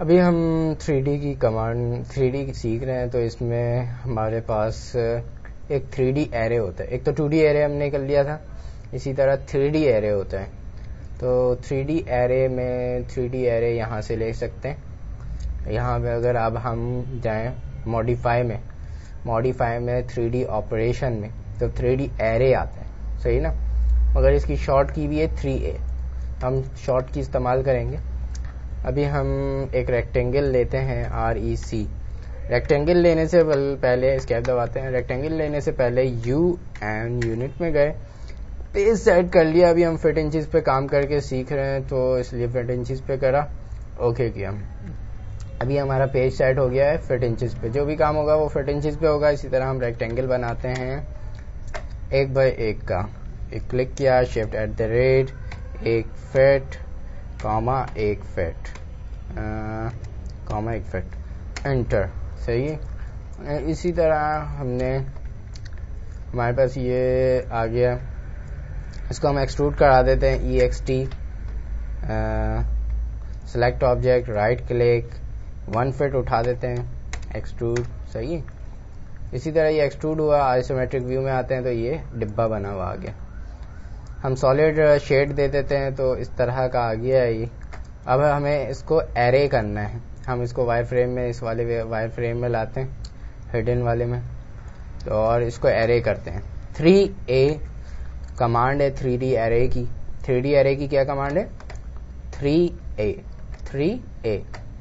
अभी हम 3D की कमांड 3D की सीख रहे हैं, तो इसमें हमारे पास एक 3D एरे होता है। एक तो 2D एरे हमने कर लिया था, इसी तरह 3D एरे होता है। तो 3D एरे में 3D एरे यहाँ से ले सकते हैं। यहाँ पे अगर अब हम जाएं मॉडिफाई में 3D ऑपरेशन में, तो 3D एरे आता है, सही ना। मगर इसकी शॉर्ट की भी है 3A, हम शॉर्ट की इस्तेमाल करेंगे। अभी हम एक रेक्टेंगल लेते हैं REC। रेक्टेंगल लेने से पहले एस्केप दबाते हैं। रेक्टेंगल लेने से पहले UN यूनिट में गए, पेज सेट कर लिया। अभी हम फिट इंचेस पे काम करके सीख रहे हैं, तो इसलिए फिट इंचेस पे करा, ओके किया। अभी हमारा पेज सेट हो गया है फिट इंचेस पे। जो भी काम होगा वो फिट इंचेस पे होगा। इसी तरह हम रेक्टेंगल बनाते हैं 1x1 का। एक क्लिक किया, shift @ 1 fit comma 1 fit comma 1 fit, enter, सही है। इसी तरह हमारे पास ये आ गया। इसको हम एक्सट्रूड करा देते हैं EXT, select object, right click, 1 fit उठा देते हैं, एक्सट्रूड, सही है। इसी तरह ये एक्सट्रूड हुआ, आइसोमेट्रिक व्यू में आते हैं तो ये डिब्बा बना हुआ आ गया। हम सॉलिड शेड दे देते हैं, तो इस तरह का आ गया है ये। अब हमें इसको एरे करना है। हम इसको वायर फ्रेम में, इस वाले वायर फ्रेम में लाते हैं, हिडन वाले में, तो और इसको एरे करते हैं। 3A कमांड है 3D एरे की। 3D एरे की क्या कमांड है? 3A,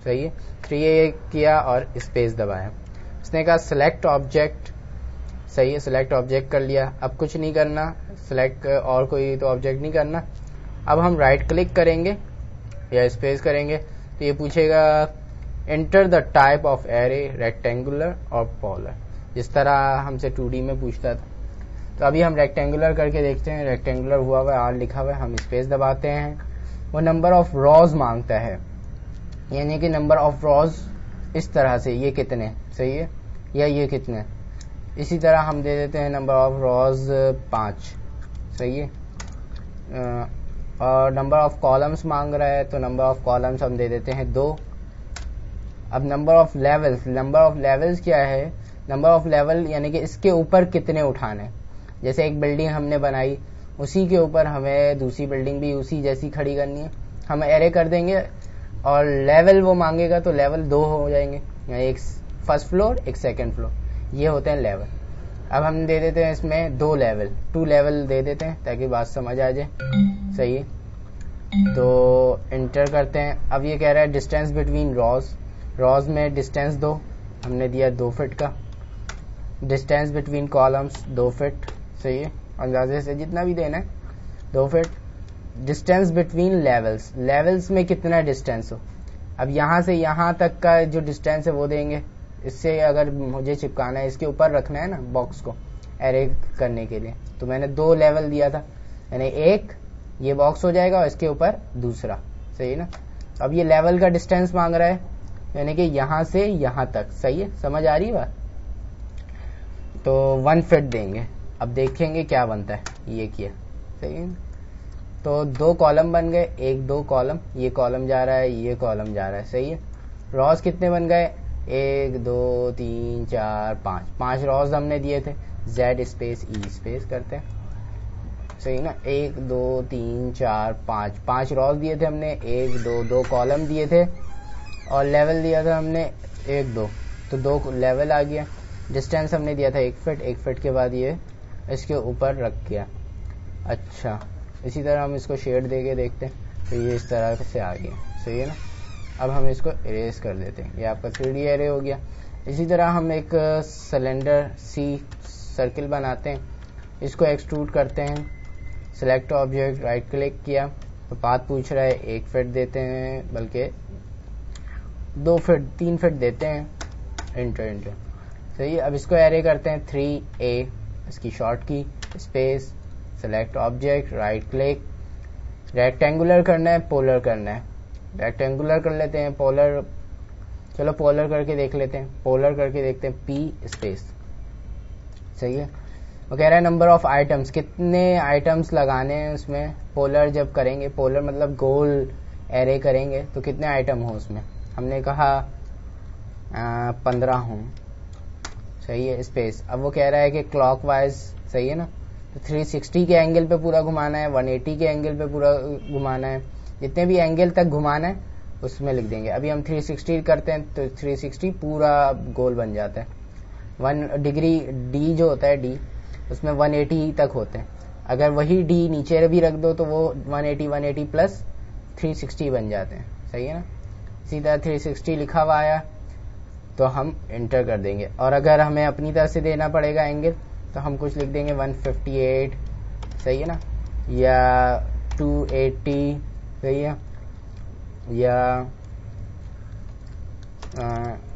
सही है। 3A किया और स्पेस दबाया। इसने कहा सेलेक्ट ऑब्जेक्ट, सही है, सेलेक्ट ऑब्जेक्ट कर लिया। अब कुछ नहीं करना, सेलेक्ट और कोई तो ऑब्जेक्ट नहीं करना। अब हम राइट क्लिक करेंगे या स्पेस करेंगे, तो ये पूछेगा enter the type of array, rectangular और पोलर, जिस तरह हमसे 2D में पूछता था। तो अभी हम रेक्टेंगुलर करके देखते हैं। रेक्टेंगुलर हुआ हुआ R लिखा हुआ है, हम स्पेस दबाते हैं। वो नंबर ऑफ रॉज मांगता है, यानी कि नंबर ऑफ रॉज इस तरह से, ये कितने, सही है, या ये कितने। इसी तरह हम दे देते हैं नंबर ऑफ रॉज 5, सही है। और नंबर ऑफ कॉलम्स मांग रहा है, तो नंबर ऑफ कॉलम्स हम दे देते हैं 2। अब नंबर ऑफ लेवल्स क्या है? नंबर ऑफ लेवल यानी कि इसके ऊपर कितने उठाने। जैसे एक बिल्डिंग हमने बनाई, उसी के ऊपर हमें दूसरी बिल्डिंग भी उसी जैसी खड़ी करनी है, हम एरे कर देंगे। और लेवल वो मांगेगा तो लेवल 2 हो जाएंगे, एक फर्स्ट फ्लोर, एक सेकंड फ्लोर, ये होते हैं लेवल। अब हम दे देते हैं इसमें 2 लेवल दे देते हैं, ताकि बात समझ आ जाए, सही है। तो एंटर करते हैं। अब ये कह रहा है डिस्टेंस बिटवीन रॉज में डिस्टेंस 2, हमने दिया 2 फीट का। डिस्टेंस बिटवीन कॉलम्स 2 फीट, सही है, अंदाजे से जितना भी देना है 2 फीट। डिस्टेंस बिटवीन लेवल्स में कितना डिस्टेंस हो। अब यहाँ से यहाँ तक का जो डिस्टेंस है वो देंगे। इससे अगर मुझे चिपकाना है, इसके ऊपर रखना है ना बॉक्स को एरे करने के लिए, तो मैंने 2 लेवल दिया था, यानी एक ये बॉक्स हो जाएगा और इसके ऊपर दूसरा, सही है ना। अब ये लेवल का डिस्टेंस मांग रहा है, यानी कि यहाँ से यहाँ तक, सही है, समझ आ रही है बात। तो 1 फीट देंगे। अब देखेंगे क्या बनता है, ये किया, सही है। तो 2 कॉलम बन गए, 1 2 कॉलम, ये कॉलम जा रहा है, ये कॉलम जा रहा है, सही है। रॉज कितने बन गए? 1 2 3 4 5 रॉज हमने दिए थे। Z स्पेस E स्पेस करते हैं, सही ना। 1 2 3 4 5 रॉज दिए थे हमने, 1 2 कॉलम दिए थे, और लेवल दिया था हमने 1 2, तो 2 लेवल आ गया। डिस्टेंस हमने दिया था 1 फीट, 1 फीट के बाद ये इसके ऊपर रख गया। अच्छा, इसी तरह हम इसको शेड देके देखते हैं, तो ये इस तरह से आ गया, सही है ना। अब हम इसको इरेज कर देते हैं, ये आपका 3D एरे हो गया। इसी तरह हम एक सिलेंडर सर्किल बनाते हैं, इसको एक्सट्रूड करते हैं। सेलेक्ट ऑब्जेक्ट, राइट क्लिक किया, तो पाथ पूछ रहा है, 1 फीट देते हैं, बल्कि 2 फीट 3 फीट देते हैं, एंटर, सही है। अब इसको एरे करते हैं 3A, इसकी शॉर्ट की, space, select object, right click. Rectangular करना है, पोलर करना है। रेक्टेंगुलर कर लेते हैं, पोलर, चलो पोलर करके देख लेते हैं। पोलर करके देखते हैं, P स्पेस, सही है। वो कह रहा है नंबर ऑफ आइटम्स, कितने आइटम्स लगाने हैं उसमें। पोलर जब करेंगे, पोलर मतलब गोल एरे करेंगे, तो कितने आइटम हो उसमें, हमने कहा 15 हों, सही है, स्पेस। अब वो कह रहा है कि क्लॉकवाइज, सही है ना, तो 360 के एंगल पे पूरा घुमाना है, 180 के एंगल पे पूरा घुमाना है, जितने भी एंगल तक घुमाना है उसमें लिख देंगे। अभी हम 360 करते हैं तो 360 पूरा गोल बन जाता है। 1 डिग्री डी जो होता है डी, उसमें 180 तक होते हैं। अगर वही डी नीचे भी रख दो तो वो 180 प्लस 360 बन जाते हैं, सही है ना। इसी तरह 360 लिखा हुआ आया तो हम एंटर कर देंगे। और अगर हमें अपनी तरफ से देना पड़ेगा एंगल तो हम कुछ लिख देंगे 158, सही है ना, या 280, सही है, या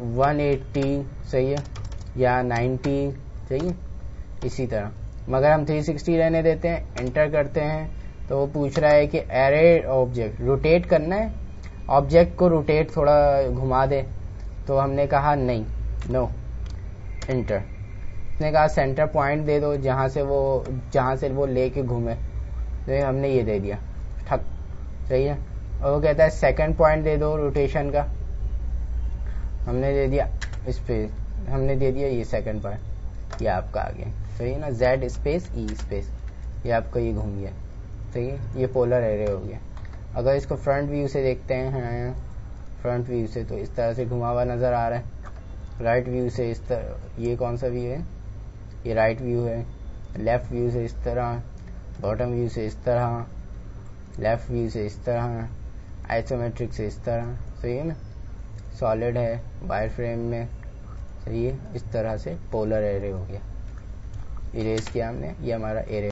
180, सही है, या 90, सही है, इसी तरह। मगर हम 360 रहने देते हैं, एंटर करते हैं तो वो पूछ रहा है कि एरे ऑब्जेक्ट रोटेट करना है, ऑब्जेक्ट को रोटेट थोड़ा घुमा दे, तो हमने कहा नहीं, नो, एंटर। उसने कहा सेंटर पॉइंट दे दो जहां से वो लेके घूमे, तो हमने ये दे दिया, ठक, सही है। और वो कहता है सेकंड पॉइंट दे दो रोटेशन का, हमने दे दिया इस पे, हमने दे दिया ये सेकंड पॉइंट, ये आपका आ गया, सही है ना, Z स्पेस E स्पेस, ये आपका ये घूम गया, सही है, ये पोलर एरे हो गया। अगर इसको फ्रंट व्यू से देखते हैं, फ्रंट व्यू से तो इस तरह से घुमा हुआ नजर आ रहा है। राइट व्यू से इस तरह, ये कौन सा व्यू है, ये राइट व्यू है। लेफ्ट व्यू से इस तरह, बॉटम व्यू से इस तरह, लेफ्ट व्यू से इस तरह, आइसोमेट्रिक से इस तरह, सही है ना, सॉलिड है वायर फ्रेम में, सही है। इस तरह से पोलर एरे हो गया, इरेज किया हमने, ये हमारा एरे